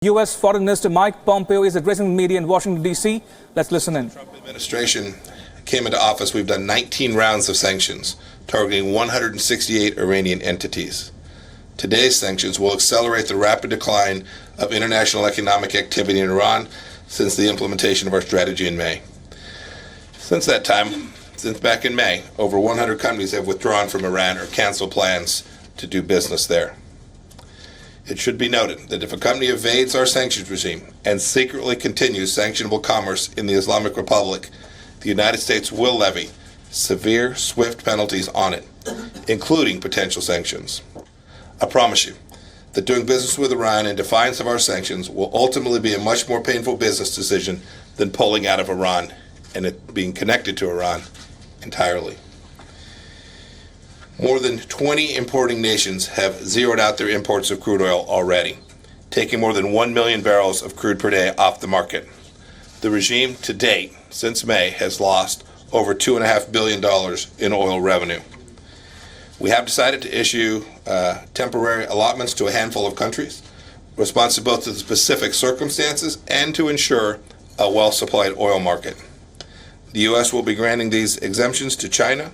US Foreign Minister Mike Pompeo is addressing the media in Washington, D.C. Let's listen in. The Trump administration came into office, we've done 19 rounds of sanctions, targeting 168 Iranian entities. Today's sanctions will accelerate the rapid decline of international economic activity in Iran since the implementation of our strategy in May. Since that time, since back in May, over 100 companies have withdrawn from Iran or canceled plans to do business there. It should be noted that if a company evades our sanctions regime and secretly continues sanctionable commerce in the Islamic Republic, the United States will levy severe, swift penalties on it, including potential sanctions. I promise you that doing business with Iran in defiance of our sanctions will ultimately be a much more painful business decision than pulling out of Iran and it being connected to Iran entirely. More than 20 importing nations have zeroed out their imports of crude oil already, taking more than 1 million barrels of crude per day off the market. The regime to date, since May, has lost over $2.5 billion in oil revenue. We have decided to issue temporary allotments to a handful of countries, responsive both to the specific circumstances and to ensure a well-supplied oil market. The U.S. will be granting these exemptions to China,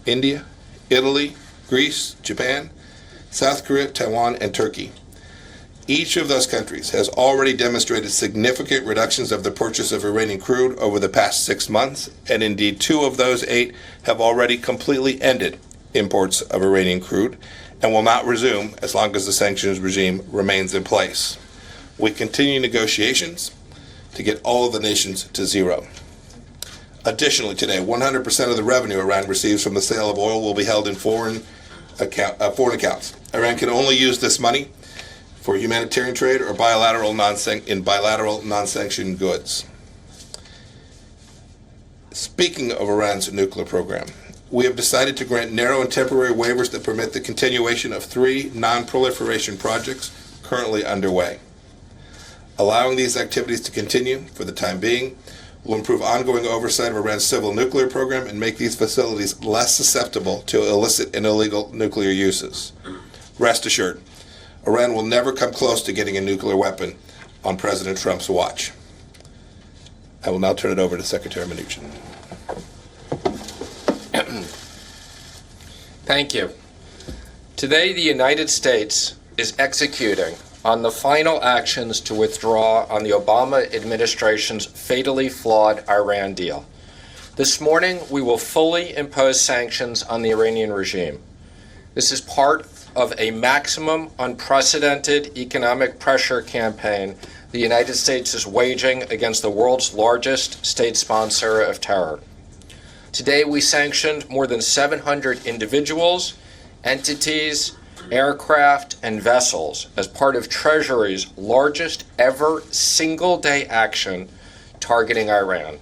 India, Italy, Greece, Japan, South Korea, Taiwan, and Turkey. Each of those countries has already demonstrated significant reductions of the purchase of Iranian crude over the past 6 months, and indeed 2 of those 8 have already completely ended imports of Iranian crude and will not resume as long as the sanctions regime remains in place. We continue negotiations to get all of the nations to zero. Additionally, today, 100% of the revenue Iran receives from the sale of oil will be held in foreign accounts. Iran can only use this money for humanitarian trade or bilateral non-sanctioned goods. Speaking of Iran's nuclear program, we have decided to grant narrow and temporary waivers that permit the continuation of 3 non-proliferation projects currently underway. Allowing these activities to continue for the time being will improve ongoing oversight of Iran's civil nuclear program and make these facilities less susceptible to illicit and illegal nuclear uses. Rest assured, Iran will never come close to getting a nuclear weapon on President Trump's watch. I will now turn it over to Secretary Mnuchin. Thank you. Today, the United States is executing on the final actions to withdraw on the Obama administration's fatally flawed Iran deal. This morning, we will fully impose sanctions on the Iranian regime. This is part of a maximum unprecedented economic pressure campaign the United States is waging against the world's largest state sponsor of terror. Today, we sanctioned more than 700 individuals, entities, aircraft, and vessels as part of Treasury's largest ever single-day action targeting Iran.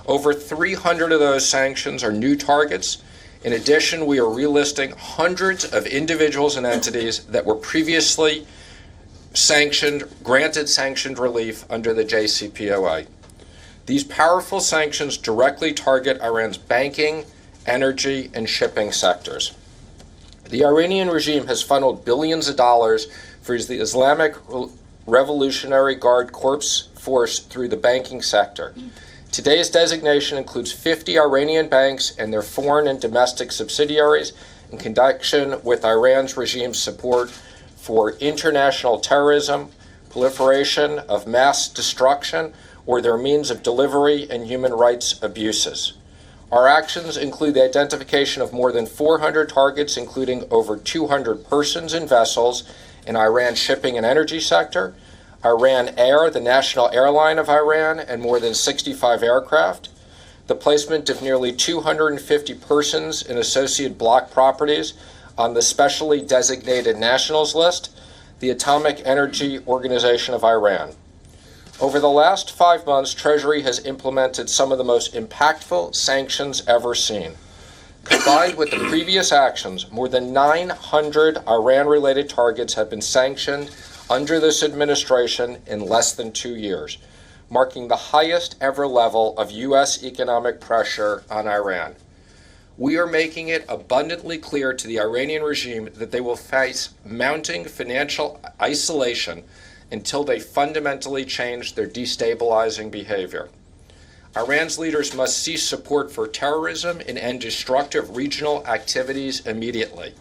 Over 300 of those sanctions are new targets. In addition, we are relisting hundreds of individuals and entities that were previously granted sanctioned relief under the JCPOA. These powerful sanctions directly target Iran's banking, energy, and shipping sectors. The Iranian regime has funneled billions of dollars for the Islamic Revolutionary Guard Corps force through the banking sector. Today's designation includes 50 Iranian banks and their foreign and domestic subsidiaries in connection with Iran's regime's support for international terrorism, proliferation of mass destruction, or their means of delivery and human rights abuses. Our actions include the identification of more than 400 targets, including over 200 persons and vessels in Iran's shipping and energy sector, Iran Air, the national airline of Iran, and more than 65 aircraft, the placement of nearly 250 persons in associated block properties on the specially designated nationals list, the Atomic Energy Organization of Iran. Over the last 5 months, Treasury has implemented some of the most impactful sanctions ever seen. Combined with the previous actions, more than 900 Iran-related targets have been sanctioned under this administration in less than 2 years, marking the highest ever level of U.S. economic pressure on Iran. We are making it abundantly clear to the Iranian regime that they will face mounting financial isolation until they fundamentally change their destabilizing behavior. Iran's leaders must cease support for terrorism and end destructive regional activities immediately.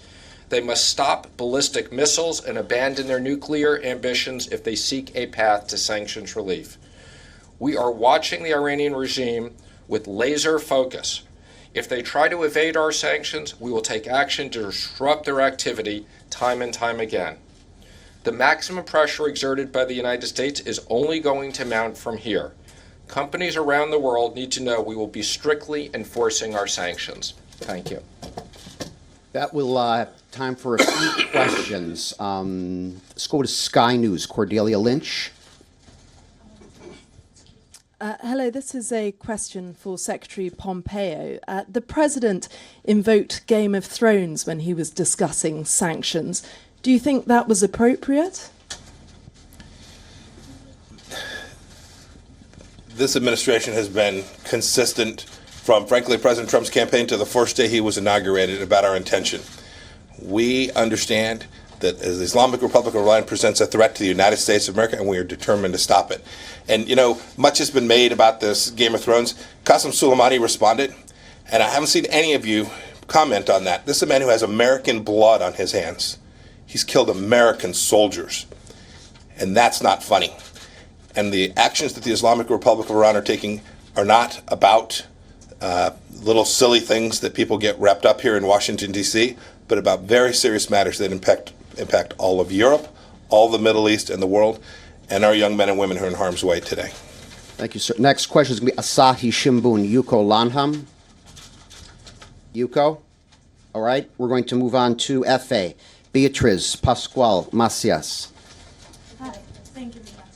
They must stop ballistic missiles and abandon their nuclear ambitions if they seek a path to sanctions relief. We are watching the Iranian regime with laser focus. If they try to evade our sanctions, we will take action to disrupt their activity time and time again. The maximum pressure exerted by the United States is only going to mount from here. Companies around the world need to know we will be strictly enforcing our sanctions. Thank you. That will time for a few questions. Let's go to Sky News. Cordelia Lynch. Hello, this is a question for Secretary Pompeo. The President invoked Game of Thrones when he was discussing sanctions. Do you think that was appropriate? This administration has been consistent from, frankly, President Trump's campaign to the first day he was inaugurated about our intention. We understand that as the Islamic Republic of Iran presents a threat to the United States of America, and we are determined to stop it. And, you know, much has been made about this Game of Thrones. Qasem Soleimani responded, and I haven't seen any of you comment on that. This is a man who has American blood on his hands. He's killed American soldiers, and that's not funny. And the actions that the Islamic Republic of Iran are taking are not about little silly things that people get wrapped up here in Washington, D.C., but about very serious matters that impact all of Europe, all the Middle East and the world, and our young men and women who are in harm's way today. Thank you, sir. Next question is going to be Asahi Shimbun, Yuko Lanham. Yuko? All right. We're going to move on to FA. Beatriz Pascual Macias. Hi, thank you very much.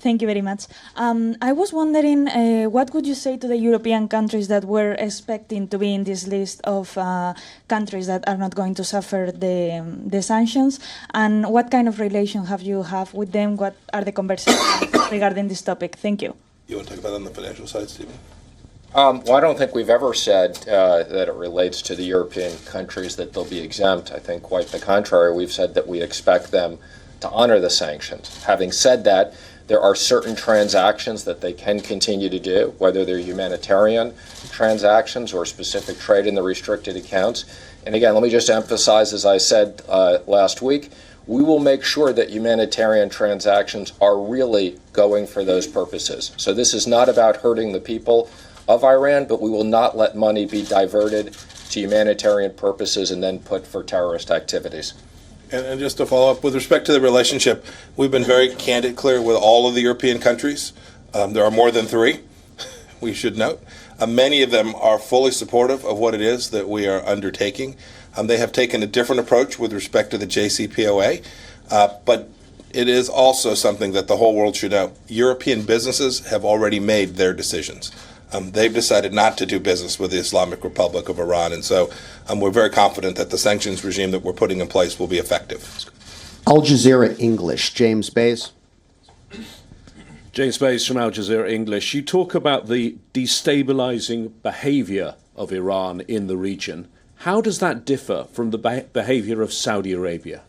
Thank you very much. I was wondering, what would you say to the European countries that were expecting to be in this list of countries that are not going to suffer the sanctions? And what kind of relation have you have with them? What are the conversations regarding this topic? Thank you. You want to talk about that on the financial side, Stephen? Well, I don't think we've ever said that it relates to the European countries that they'll be exempt. I think quite the contrary. We've said that we expect them to honor the sanctions. Having said that, there are certain transactions that they can continue to do, whether they're humanitarian transactions or specific trade in the restricted accounts. And again, let me just emphasize, as I said last week, we will make sure that humanitarian transactions are really going for those purposes. So this is not about hurting the people of Iran, but we will not let money be diverted to humanitarian purposes and then put for terrorist activities. And just to follow up, with respect to the relationship, we've been very candid, clear with all of the European countries. There are more than 3, we should note. Many of them are fully supportive of what it is that we are undertaking. They have taken a different approach with respect to the JCPOA, but it is also something that the whole world should know. European businesses have already made their decisions. They've decided not to do business with the Islamic Republic of Iran, and so we're very confident that the sanctions regime that we're putting in place will be effective. Al Jazeera English, James Bays. James Bays from Al Jazeera English. You talk about the destabilizing behavior of Iran in the region. How does that differ from the behavior of Saudi Arabia?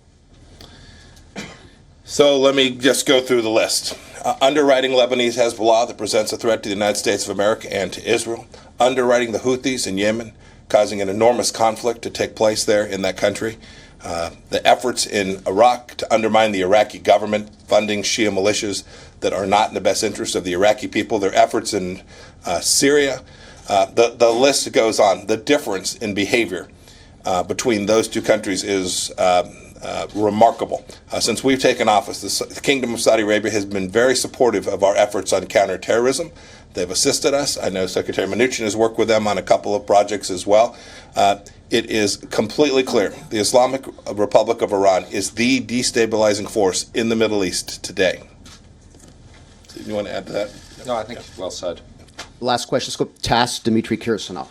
So let me just go through the list. Underwriting Lebanese Hezbollah that presents a threat to the United States of America and to Israel. Underwriting the Houthis in Yemen, causing an enormous conflict to take place there in that country. The efforts in Iraq to undermine the Iraqi government, funding Shia militias that are not in the best interest of the Iraqi people. Their efforts in Syria. The list goes on. The difference in behavior between those two countries is remarkable. Since we've taken office, the Kingdom of Saudi Arabia has been very supportive of our efforts on counterterrorism. They've assisted us. I know Secretary Mnuchin has worked with them on a couple of projects as well. It is completely clear the Islamic Republic of Iran is the destabilizing force in the Middle East today. Do you want to add to that? No, I think well said. Last question. Let's go to TASS, Dmitry Kirsanov.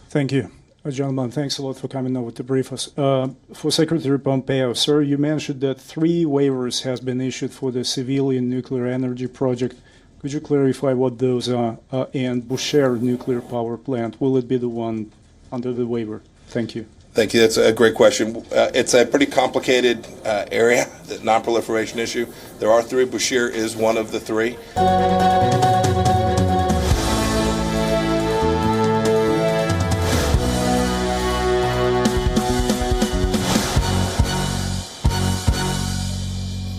Thank you. Gentlemen, thanks a lot for coming over to brief us. For Secretary Pompeo, sir, you mentioned that 3 waivers has been issued for the civilian nuclear energy project. Could you clarify what those are? And Bushehr nuclear power plant, will it be the one under the waiver? Thank you. Thank you. That's a great question. It's a pretty complicated area, the non-proliferation issue. There are three. Bashir is one of the three.